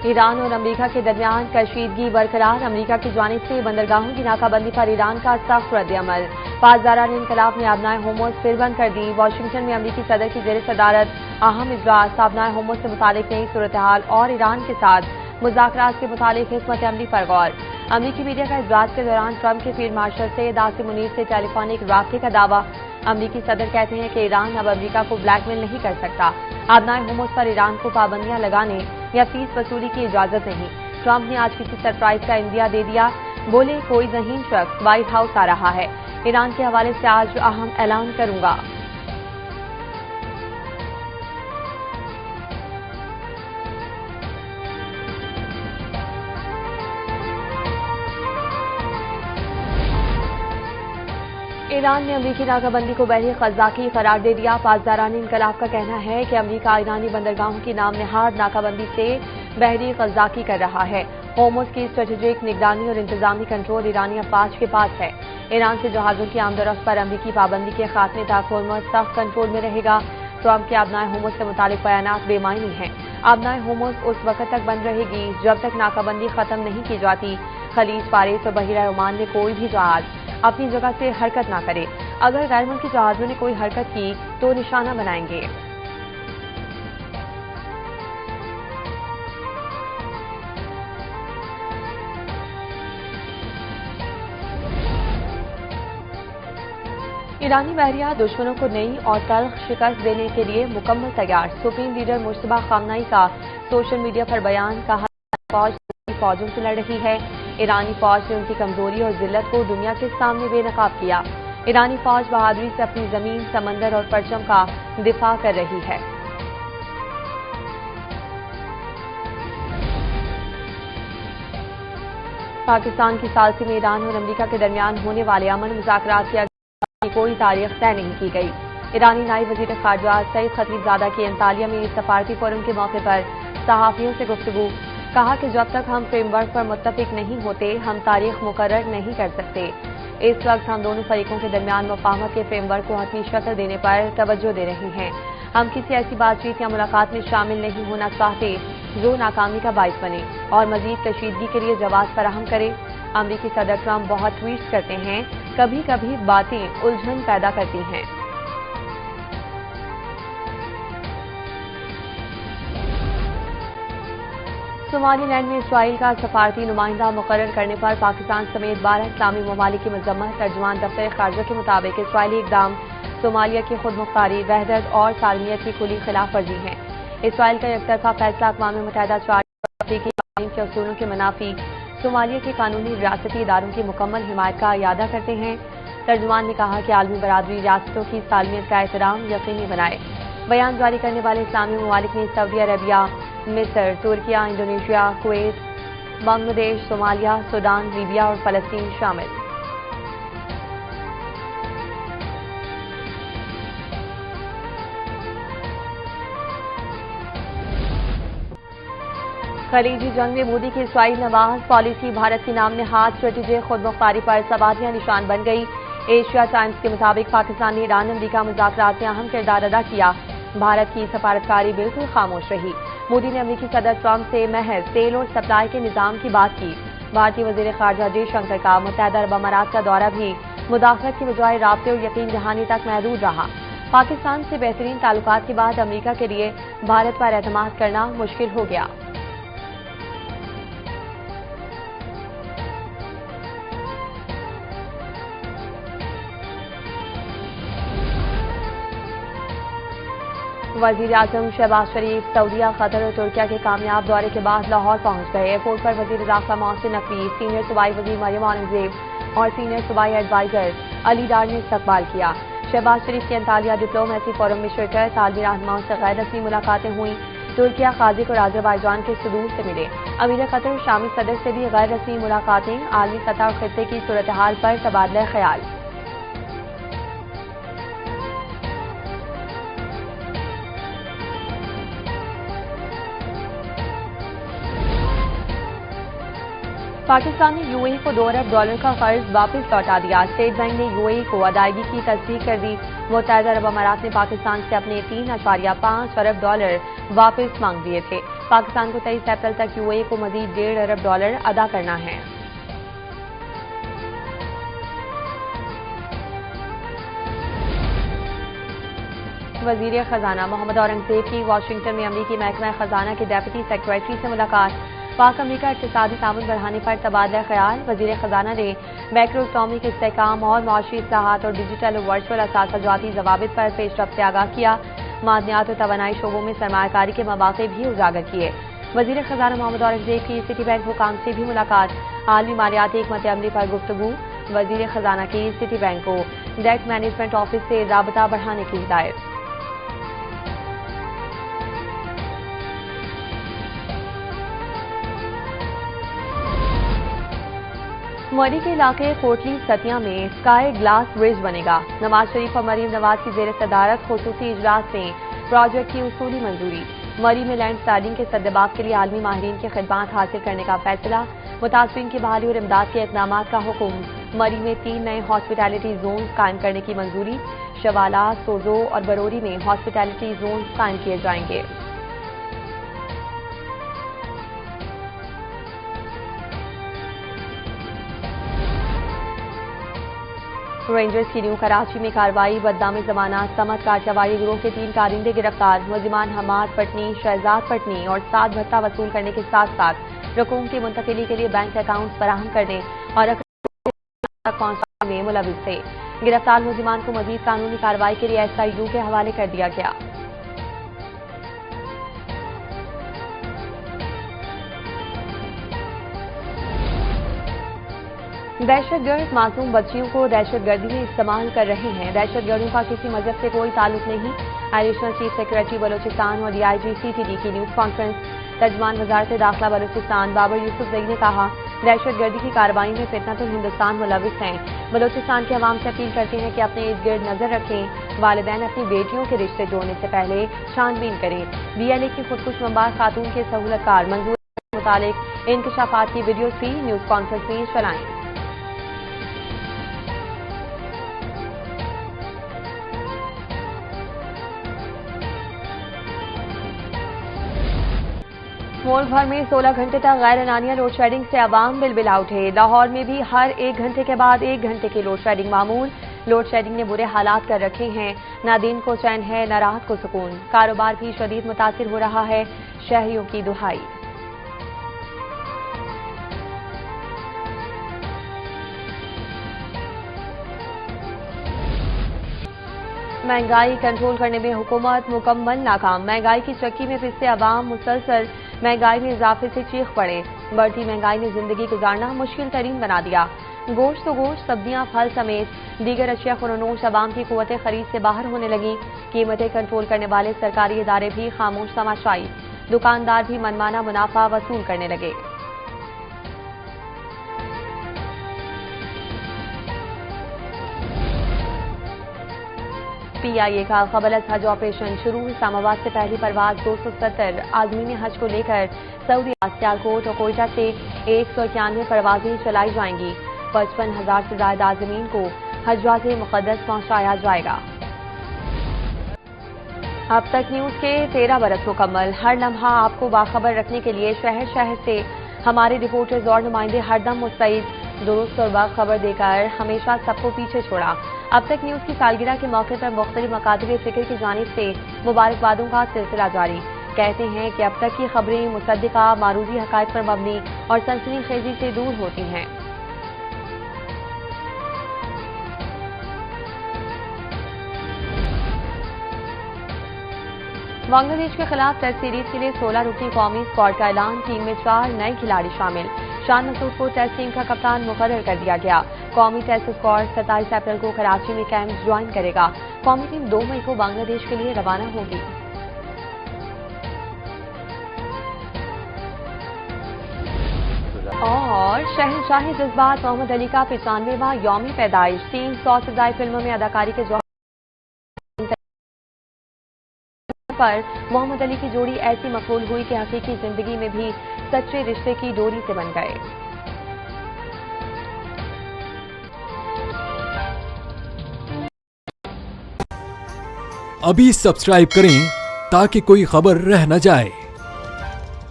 ایران اور امریکہ کے درمیان کشیدگی برقرار، امریکہ کی جانب سے بندرگاہوں کی ناکہ بندی پر ایران کا سخت رد عمل، پاسداران انقلاب نے آبنائے ہورمز پھر بند کر دی، واشنگٹن میں امریکی صدر کی زیر صدارت اہم اجلاس، آبنائے ہورمز سے متعلق نئی صورتحال اور ایران کے ساتھ مذاکرات کے متعلق حکمت عملی پر غور۔ امریکی میڈیا کا اجلاس کے دوران ٹرمپ کے فیلڈ مارشل سید عاصم منیر سے ٹیلی فونک رابطے کا دعویٰ، امریکی صدر کہتے ہیں کہ ایران اب امریکہ کو بلیک میل نہیں کر سکتا، آبنائے ہورمز پر ایران کو پابندیاں لگانے یا فیس وصولی کی اجازت نہیں۔ ٹرمپ نے آج کسی سرپرائز کا اندیا دے دیا، بولے کوئی ذہین شخص وائٹ ہاؤس آ رہا ہے، ایران کے حوالے سے آج اہم اعلان کروں گا۔ ایران نے امریکی ناکہ بندی کو بحری قزاقی قرار دے دیا، پاسداران انقلاب کا کہنا ہے کہ امریکہ ایرانی بندرگاہوں کی نام نہاد ناکہ بندی سے بحری قزاقی کر رہا ہے، ہورمز کی اسٹریٹجک نگرانی اور انتظامی کنٹرول ایرانی افواج کے پاس ہے، ایران سے جہازوں کی آمد و رفت پر امریکی پابندی کے خاتمے تک ہورمز سخت کنٹرول میں رہے گا۔ ٹرمپ کے آبنائے ہورمز سے متعلق بیانات بے معنی ہیں، آبنائے ہورمز اس وقت تک بند رہے گی جب تک ناکہ بندی ختم نہیں کی جاتی، خلیج فارس اور بحیرہ عمان میں کوئی بھی جہاز اپنی جگہ سے حرکت نہ کرے، اگر غیر ملکی جہازوں نے کوئی حرکت کی تو نشانہ بنائیں گے۔ ایرانی بحریہ دشمنوں کو نئی اور تلخ شکست دینے کے لیے مکمل تیار، سپریم لیڈر مجتبیٰ خامنہئی کا سوشل میڈیا پر بیان، کہا فوج فوجوں سے لڑ رہی ہے، ایرانی فوج نے ان کی کمزوری اور ذلت کو دنیا کے سامنے بے نقاب کیا، ایرانی فوج بہادری سے اپنی زمین، سمندر اور پرچم کا دفاع کر رہی ہے۔ پاکستان کی ثالثی میں ایران اور امریکہ کے درمیان ہونے والے امن مذاکرات کی کوئی تاریخ طے نہیں کی گئی، ایرانی نائب وزیر خارجہ سعید خطیب زادہ کی انطالیہ میں سفارتی فورم کے موقع پر صحافیوں سے گفتگو، کہا کہ جب تک ہم فریم ورک پر متفق نہیں ہوتے ہم تاریخ مقرر نہیں کر سکتے، اس وقت ہم دونوں فریقوں کے درمیان مفاہمت کے فریم ورک کو حتمی شکل دینے پر توجہ دے رہے ہیں، ہم کسی ایسی بات چیت یا ملاقات میں شامل نہیں ہونا چاہتے جو ناکامی کا باعث بنے اور مزید کشیدگی کے لیے جواز فراہم کرے۔ امریکی صدر ٹرمپ بہت ٹویٹس کرتے ہیں، کبھی کبھی باتیں الجھن پیدا کرتی ہیں۔ صومالی لینڈ میں اسرائیل کا سفارتی نمائندہ مقرر کرنے پر پاکستان سمیت 12 اسلامی ممالک کی مذمت، ترجمان دفتر خارجہ کے مطابق اسرائیلی اقدام صومالیہ کی خود مختاری، وحدت اور سالمیت کی کھلی خلاف ورزی ہے، اسرائیل کا یک طرفہ فیصلہ اقوام متحدہ 4 افریقی قوانین کے اصولوں کے منافی صومالیہ کے قانونی ریاستی اداروں کی مکمل حمایت کا اعادہ کرتے ہیں، ترجمان نے کہا کہ عالمی برادری ریاستوں کی سالمیت کا احترام یقینی بنائے، بیان جاری کرنے والے اسلامی ممالک میں سعودی عربیہ، مصر، ترکیہ، انڈونیشیا، کویت، بنگلہ دیش، صومالیہ، سوڈان، لیبیا اور فلسطین شامل۔ خلیجی جنگ میں مودی کی اسرائیل نواز پالیسی بھارت کی نام نہاد اسٹریٹجک خود مختاری پر سوالیا نشان بن گئی، ایشیا ٹائمز کے مطابق پاکستان نے ایران امریکہ مذاکرات میں اہم کردار ادا کیا، بھارت کی سفارتکاری بالکل خاموش رہی، مودی نے امریکی صدر ٹرمپ سے محض تیل اور سپلائی کے نظام کی بات کی، بھارتی وزیر خارجہ جے شنکر کا متحدہ عرب امارات کا دورہ بھی مداخلت کی بجائے رابطے اور یقین دہانی تک محدود رہا، پاکستان سے بہترین تعلقات کے بعد امریکہ کے لیے بھارت پر اعتماد کرنا مشکل ہو گیا۔ وزیر اعظم شہباز شریف سعودیہ، قطر اور ترکیہ کے کامیاب دورے کے بعد لاہور پہنچ گئے، ایئرپورٹ پر وزیر داخلہ محسن نقوی، سینئر صوبائی وزیر مریم اورنگزیب اور سینئر صوبائی ایڈوائزر علی ڈار نے استقبال کیا، شہباز شریف کی انطالیہ ڈپلومیسی فورم میں شرکت، عالمی رہنماؤں سے غیر رسمی ملاقاتیں ہوئیں، ترکیہ، قازق اور آذربائیجان کے صدور سے ملے، امیر قطر اور شامی صدر سے بھی غیر رسمی ملاقاتیں، عالمی سطح اور خطے کی صورتحال پر تبادلہ خیال۔ पाकिस्तान ने यूएई को $2 अरब का कर्ज वापस लौटा दिया। स्टेट बैंक ने यूएई को अदायगी की तस्दीक कर दी। मुत्तहदा अरब अमारात ने पाकिस्तान से अपने $3.5 अरब वापस मांग दिए थे। पाकिस्तान को 23 अप्रैल तक यूएई को मजीद $1.5 अरब अदा करना है। वजीर खजाना मोहम्मद औरंगजेब की वाशिंगटन में अमरीकी महकमा खजाना के डेप्यूटी सेक्रेटरी से मुलाकात। पाक अमरीका इक़्तिसादी ताउन बढ़ाने पर तबादला ख्याल। वजीर खजाना ने मैक्रो इकनॉमिक इस्तेहकाम और मुआशी इस्लाहात और डिजिटल और वर्चुअल असासाजाती ज़वाबित पर पेशरफ्त से आगाह किया। मादनियात और तवानाई शोबों में सरमायाकारी के मौक़े भी उजागर किए। वजीर खजाना मोहम्मद औरंगजेब की सिटी बैंक हुकाम से भी मुलाकात। आलमी मालियाती हिकमत अमली पर गुफ्तगू। वजीर खजाना की सिटी बैंक को डेट मैनेजमेंट ऑफिस से राबता बढ़ाने की हिदायत। मरी के इलाके कोटली सतिया में स्काई ग्लास ब्रिज बनेगा। नवाज शरीफ और मरीम नवाज की जेर सदारत खुसूसी इजलास में प्रोजेक्ट की उसूली मंजूरी। मरी में लैंड स्लाइडिंग के सद्देबाब के लिए आलमी माहिरीन की खिदमात हासिल करने का फैसला। मुतासरीन की बहाली और इमदाद के इक़दामात का हुक्म। मरी में 3 नए हॉस्पिटैलिटी जोन कायम करने की मंजूरी। शवाला, सोजो और बरोरी में हॉस्पिटैलिटी जोन कायम किए जाएंगे। रेंजर्स की न्यू कराची में कार्रवाई। बदनामी जमानत समत काठियावाड़ी गिरोह के 3 कारिंदे गिरफ्तार। मुलजिमान हमाद पटनी, शहजाद पटनी और सात भत्ता वसूल करने के साथ साथ रकूम की मुंतकिली के लिए बैंक अकाउंट फराहम करने और तक पहुंचाने में मुलविस थे। गिरफ्तार मुलजिमान को मजीद कानूनी कार्रवाई के लिए SIU के हवाले कर दिया गया। दहशतगर्द मासूम बच्चियों को दहशतगर्दी में इस्तेमाल कर रहे हैं। दहशतगर्दों का किसी मजहब से कोई ताल्लुक नहीं। एडिशनल चीफ सेक्रेटरी बलोचिस्तान और DIG CTD की न्यूज कॉन्फ्रेंस। तर्जमान वजारत दाखिला बलोचिस्तान बाबर यूसुफ जई ने कहा, दहशतगर्दी की कार्रवाई में फितनतुल हिंदुस्तान मुलविस हैं। बलोचिस्तान के अवाम से अपील करते हैं कि अपने इर्द गिर्द नजर रखें। वालिदैन अपनी बेटियों के रिश्ते जोड़ने से पहले छानबीन करें। BLA की खुदकुश ममबार खातून के सहूलतकार मंजूर के मुतालिक इंकशाफात की वीडियोज भी न्यूज कॉन्फ्रेंस में चलाएं। मुल्क भर में 16 घंटे तक गैर एलानिया लोड शेडिंग से अवाम बिलबिला उठे। लाहौर में भी हर 1 घंटे के बाद 1 घंटे की लोड शेडिंग मामूल। लोड शेडिंग ने बुरे हालात कर रखे हैं। न दिन को चैन है न रात को सुकून। कारोबार भी शदीद मुतासिर हो रहा है। शहरियों की दुहाई। महंगाई कंट्रोल करने में हुकूमत मुकम्मल नाकाम। महंगाई की चक्की में पिसते अवाम मुसलसल महंगाई में इजाफे से चीख पड़े। बढ़ती महंगाई ने जिंदगी गुजारना मुश्किल तरीन बना दिया। गोश्त तो गोश्त, सब्जियां, फल समेत दीगर अशिया खुरनोश अवाम की कुव्वत खरीद से बाहर होने लगी। कीमतें कंट्रोल करने वाले सरकारी इदारे भी खामोश तमाशाई। दुकानदार भी मनमाना मुनाफा वसूल करने लगे। PIA का कबल हज ऑपरेशन शुरू। इस्लामाबाद से पहली परवाज 270 आज़मीन हज को लेकर सऊदी सियालकोट और कोयटा से 191 परवाजें चलाई जाएंगी। 55,000 से ज्यादा आज़मीन को हजवाज़े मुक़द्दस पहुंचाया जाएगा। अब तक न्यूज के 13 बरस मुकम्मल। हर लम्हा आपको बाखबर रखने के लिए शहर शहर से हमारे रिपोर्टर्स और नुमाइंदे हरदम मुस्तैद। दुरुस्त और बाख खबर देकर हमेशा सबको पीछे छोड़ा। अब तक न्यूज की सालगिरह के मौके पर मुख्तलिफ मकातब फिक्र की जानिब से मुबारकबादों का सिलसिला जारी। कहते हैं कि अब तक की खबरें मुसद्दिका, मारूजी हकायक पर मबनी और सनसनीखेजी से दूर होती हैं। बांग्लादेश के खिलाफ टेस्ट सीरीज के लिए 16 रुकनी कौमी स्क्वाड का ऐलान। टीम में 4 नए खिलाड़ी शामिल। शान मसूद को टेस्ट टीम का कप्तान मुकर्रर कर दिया गया। कौमी टेस्ट स्क्वाड 27 अप्रैल को कराची में कैंप ज्वाइन करेगा। कौमी टीम 2 मई को बांग्लादेश के लिए रवाना होगी। और शहंशाही जज्बात मोहम्मद अली का 95वां यौमी पैदाइश। 300 से ज्यादा फिल्मों में अदाकारी के पर मोहम्मद अली की जोड़ी ऐसी मकबूल हुई कि हकीकी जिंदगी में भी सच्चे रिश्ते की डोरी से बन गए। अभी सब्सक्राइब करें ताकि कोई खबर रह न जाए।